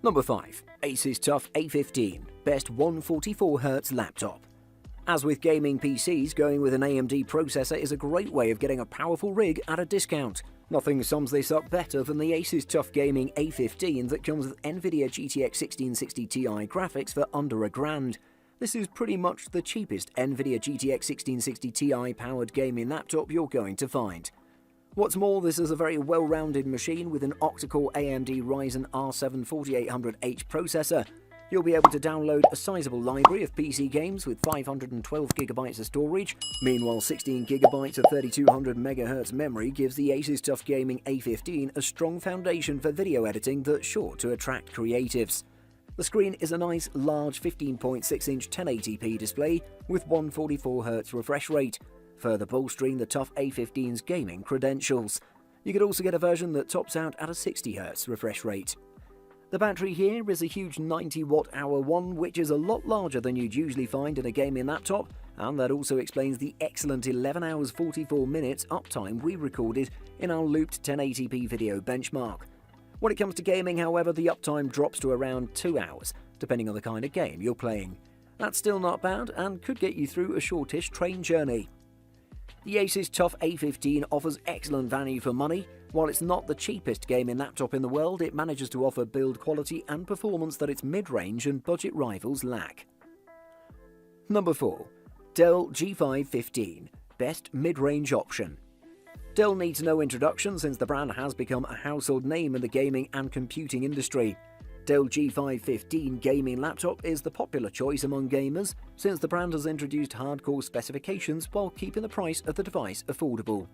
Number 5. ASUS TUF A15 Best 144Hz Laptop. As with gaming PCs, going with an AMD processor is a great way of getting a powerful rig at a discount. Nothing sums this up better than the ASUS TUF Gaming A15 that comes with NVIDIA GTX 1660 Ti graphics for under $1,000. This is pretty much the cheapest NVIDIA GTX 1660 Ti powered gaming laptop you're going to find. What's more, this is a very well-rounded machine with an octa-core AMD Ryzen R7 4800H processor. You'll be able to download a sizable library of PC games with 512GB of storage. Meanwhile, 16GB of 3200MHz memory gives the ASUS TUF Gaming A15 a strong foundation for video editing that's sure to attract creatives. The screen is a nice, large 15.6-inch 1080p display with 144Hz refresh rate, further bolstering the TUF A15's gaming credentials. You could also get a version that tops out at a 60Hz refresh rate. The battery here is a huge 90Wh one, which is a lot larger than you'd usually find in a gaming laptop, and that also explains the excellent 11 hours 44 minutes uptime we recorded in our looped 1080p video benchmark. When it comes to gaming, however, the uptime drops to around 2 hours, depending on the kind of game you're playing. That's still not bad and could get you through a shortish train journey. The ASUS TUF A15 offers excellent value for money. While it's not the cheapest gaming laptop in the world, it manages to offer build quality and performance that its mid-range and budget rivals lack. Number 4. Dell G5 15 Best Mid-Range Option. Dell needs no introduction since the brand has become a household name in the gaming and computing industry. Dell G5 15 gaming laptop is the popular choice among gamers since the brand has introduced hardcore specifications while keeping the price of the device affordable.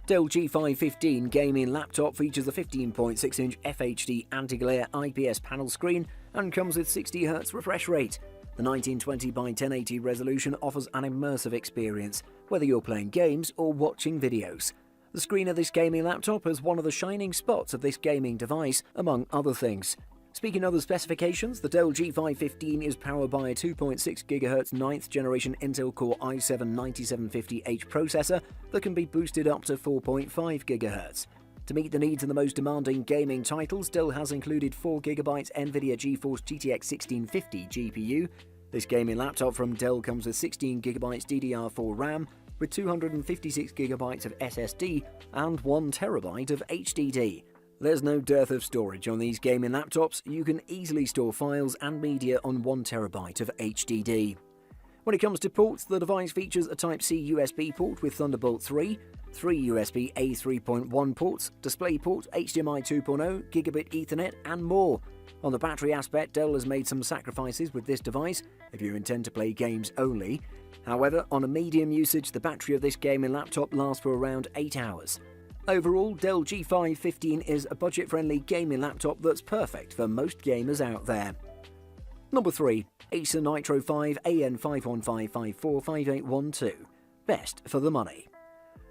Dell G5 15 gaming laptop features a 15.6-inch FHD anti-glare IPS panel screen and comes with 60Hz refresh rate. The 1920 by 1080 resolution offers an immersive experience, whether you're playing games or watching videos. The screen of this gaming laptop is one of the shining spots of this gaming device, among other things. Speaking of the specifications, the Dell G5 15 is powered by a 2.6 GHz 9th generation Intel Core i7-9750H processor that can be boosted up to 4.5 GHz. To meet the needs of the most demanding gaming titles, Dell has included 4GB NVIDIA GeForce GTX 1650 GPU. This gaming laptop from Dell comes with 16GB DDR4 RAM, with 256GB of SSD and 1TB of HDD. There's no dearth of storage on these gaming laptops. You can easily store files and media on 1TB of HDD. When it comes to ports, the device features a Type-C USB port with Thunderbolt 3, 3 USB A 3.1 ports, DisplayPort, HDMI 2.0, Gigabit Ethernet, and more. On the battery aspect, Dell has made some sacrifices with this device if you intend to play games only. However, on a medium usage, the battery of this gaming laptop lasts for around 8 hours. Overall, Dell G5 15 is a budget-friendly gaming laptop that's perfect for most gamers out there. Number 3. Acer Nitro 5 AN515545812 Best for the money.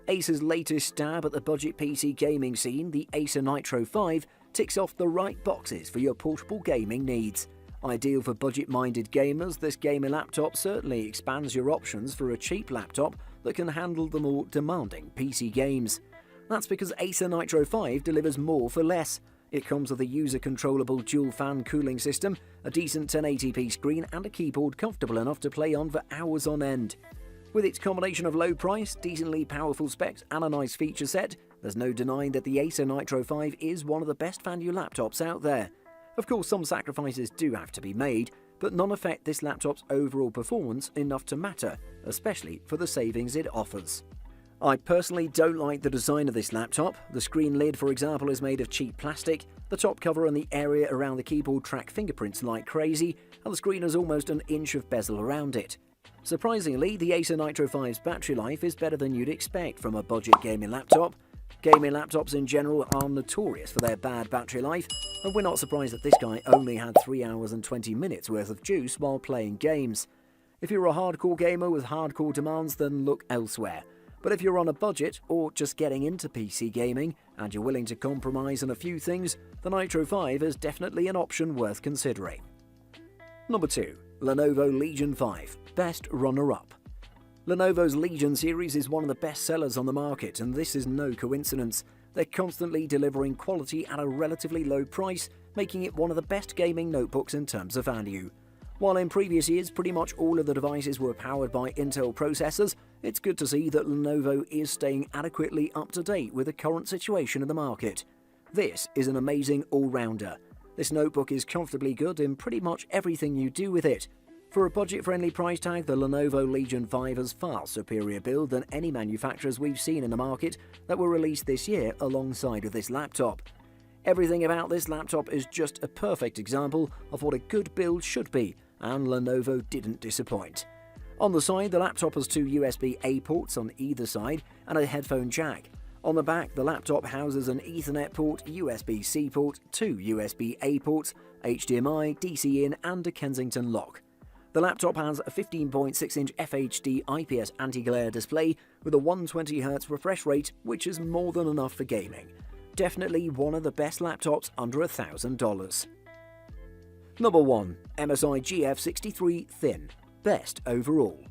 Acer's latest stab at the budget PC gaming scene, the Acer Nitro 5, ticks off the right boxes for your portable gaming needs. Ideal for budget-minded gamers, this gaming laptop certainly expands your options for a cheap laptop that can handle the more demanding PC games. That's because Acer Nitro 5 delivers more for less. It comes with a user-controllable dual-fan cooling system, a decent 1080p screen, and a keyboard comfortable enough to play on for hours on end. With its combination of low price, decently powerful specs, and a nice feature set, there's no denying that the Acer Nitro 5 is one of the best value laptops out there. Of course, some sacrifices do have to be made, but none affect this laptop's overall performance enough to matter, especially for the savings it offers. I personally don't like the design of this laptop. The screen lid, for example, is made of cheap plastic, the top cover and the area around the keyboard track fingerprints like crazy, and the screen has almost an inch of bezel around it. Surprisingly, the Acer Nitro 5's battery life is better than you'd expect from a budget gaming laptop. Gaming laptops in general are notorious for their bad battery life, and we're not surprised that this guy only had 3 hours and 20 minutes worth of juice while playing games. If you're a hardcore gamer with hardcore demands, then look elsewhere. But if you're on a budget or just getting into PC gaming and you're willing to compromise on a few things, the Nitro 5 is definitely an option worth considering. Number 2. Lenovo Legion 5 Best Runner-Up. Lenovo's Legion series is one of the best sellers on the market, and this is no coincidence. They're constantly delivering quality at a relatively low price making it one of the best gaming notebooks in terms of value. While in previous years pretty much all of the devices were powered by Intel processors, it's good to see that Lenovo is staying adequately up to date with the current situation in the market. This is an amazing all-rounder. This notebook is comfortably good in pretty much everything you do with it. For a budget-friendly price tag, the Lenovo Legion 5 has far superior build than any manufacturers we've seen in the market that were released this year alongside of this laptop. Everything about this laptop is just a perfect example of what a good build should be, and Lenovo didn't disappoint. On the side, the laptop has two USB-A ports on either side and a headphone jack. On the back, the laptop houses an Ethernet port, USB-C port, two USB-A ports, HDMI, DC-in and a Kensington lock. The laptop has a 15.6-inch FHD IPS anti-glare display with a 120Hz refresh rate, which is more than enough for gaming. Definitely one of the best laptops under $1,000. Number 1. MSI GF63 Thin. Best overall.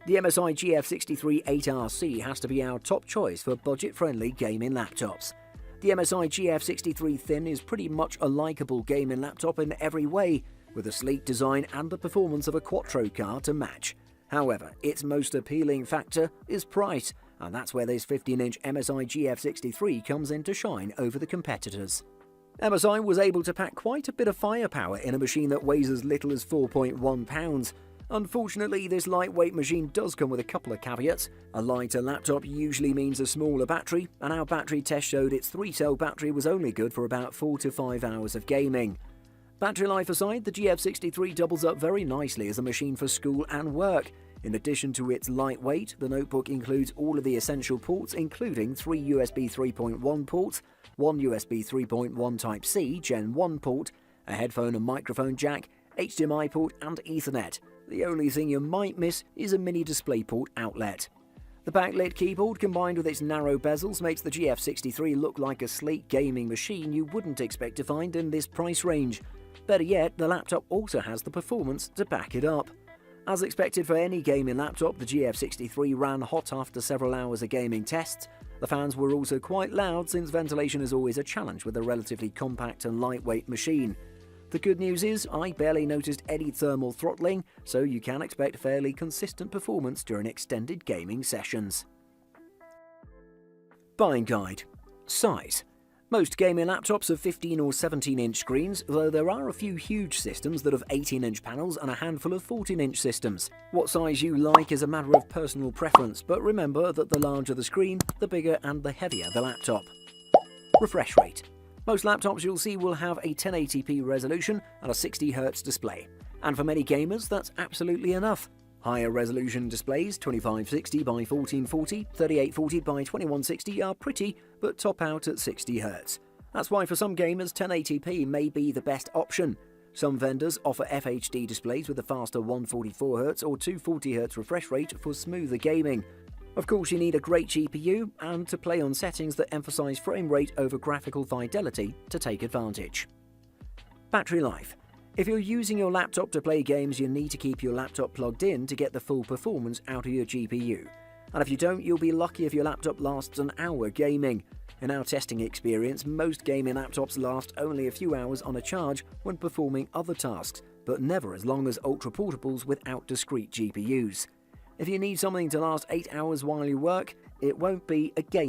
The MSI GF63 8RC has to be our top choice for budget-friendly gaming laptops. The MSI GF63 Thin is pretty much a likeable gaming laptop in every way, with a sleek design and the performance of a Quattro car to match. However, its most appealing factor is price, and that's where this 15-inch MSI GF63 comes in to shine over the competitors. MSI was able to pack quite a bit of firepower in a machine that weighs as little as 4.1 pounds. Unfortunately, this lightweight machine does come with a couple of caveats. A lighter laptop usually means a smaller battery, and our battery test showed its 3-cell battery was only good for about 4 to 5 hours of gaming. Battery life aside, the GF63 doubles up very nicely as a machine for school and work. In addition to its lightweight, the notebook includes all of the essential ports, including 3 USB 3.1 ports, 1 USB 3.1 Type-C Gen 1 port, a headphone and microphone jack, HDMI port and Ethernet. The only thing you might miss is a mini DisplayPort outlet. The backlit keyboard combined with its narrow bezels makes the GF63 look like a sleek gaming machine you wouldn't expect to find in this price range. Better yet, the laptop also has the performance to back it up. As expected for any gaming laptop, the GF63 ran hot after several hours of gaming tests. The fans were also quite loud since ventilation is always a challenge with a relatively compact and lightweight machine. The good news is I barely noticed any thermal throttling, so you can expect fairly consistent performance during extended gaming sessions. Buying guide. Size. Most gaming laptops have 15 or 17-inch screens, though there are a few huge systems that have 18-inch panels and a handful of 14-inch systems. What size you like is a matter of personal preference, but remember that the larger the screen, the bigger and the heavier the laptop. Refresh rate. Most laptops you'll see will have a 1080p resolution and a 60Hz display. And for many gamers, that's absolutely enough. Higher resolution displays, 2560 by 1440, 3840 by 2160 are pretty, but top out at 60Hz. That's why for some gamers, 1080p may be the best option. Some vendors offer FHD displays with a faster 144Hz or 240Hz refresh rate for smoother gaming. Of course, you need a great GPU and to play on settings that emphasize frame rate over graphical fidelity to take advantage. Battery life. If you're using your laptop to play games, you need to keep your laptop plugged in to get the full performance out of your GPU. And if you don't, you'll be lucky if your laptop lasts an hour gaming. In our testing experience, most gaming laptops last only a few hours on a charge when performing other tasks, but never as long as ultra-portables without discrete GPUs. If you need something to last 8 hours while you work, it won't be a game